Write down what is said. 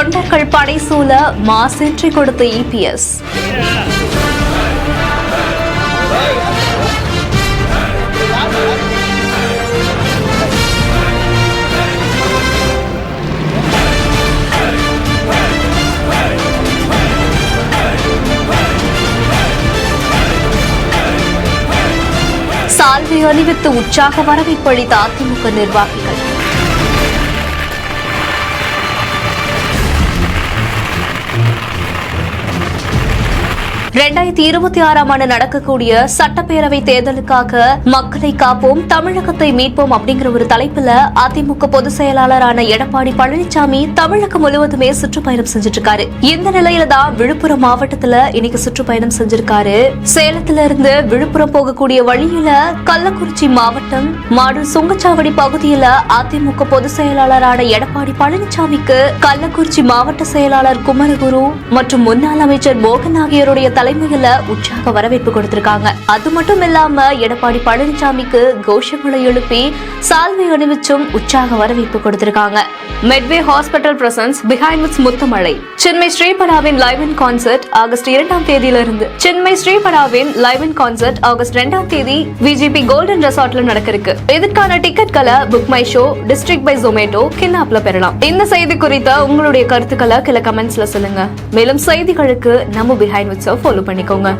தொண்டர்கள் படைசூழ மாசென்றி கொடுத்த EPS. சால்வை அணிவித்து உற்சாக வரவேற்பளித்த அதிமுக நிர்வாகிகள். ஆண்டு நடக்கக்கூடிய சட்டப்பேரவை தேர்தலுக்காக மக்களை காப்போம், தமிழகத்தை மீட்போம் அப்படிங்கிற ஒரு தலைப்புல அதிமுக பொதுச் செயலாளரான எடப்பாடி பழனிசாமி தமிழகம் முழுவதுமே சுற்றுப்பயணம் செஞ்சிட்டு இருக்காரு. இந்த நிலையில தான் விழுப்புரம் மாவட்டத்துல இன்னைக்கு சுற்றுப்பயணம் செஞ்சிருக்காரு. சேலத்துல இருந்து விழுப்புரம் போகக்கூடிய வழியில கள்ளக்குறிச்சி மாவட்டம் மாடூர் சுங்கச்சாவடி பகுதியில அதிமுக பொதுச் செயலாளரான எடப்பாடி பழனிசாமிக்கு கள்ளக்குறிச்சி மாவட்ட செயலாளர் குமரகுரு மற்றும் முன்னாள் அமைச்சர் மோகன் ஆகியோருடைய தலைமையில உற்சாக வரவேற்பு கொடுத்திருக்காங்க. அது மட்டும் இல்லாம எடப்பாடி பழனிசாமிக்கு கோஷங்களை எழுப்பி சால்வை அணிவிச்சும் உற்சாக வரவேற்பு கொடுத்திருக்காங்க. Medway hospital presents behind with Muthumalai. Chinmayi ஸ்ரீபடாவின் லைவ் இன் கான்சர்ட் ஆகஸ்ட் 2ஆம் தேதியிலிருந்து சின்மை ஸ்ரீபடாவின் லைவ் இன் கான்சர்ட் ஆகஸ்ட் 2ஆம் தேதி விஜிபி கோல்டன் ரெசார்ட்ல நடக்க இருக்கு. இதற்கான டிக்கெட்களை book my show district by Zomato கின்னாப்ல பெறலாம். இந்த செய்தி குறித்த உங்களுடைய கருத்துக்களை கீழே கமெண்ட்ஸ்ல சொல்லுங்க. மேலும் செய்திகளுக்கு நம்ம பிஹைண்ட் வித் ஃபாலோ பண்ணிக்கோங்க.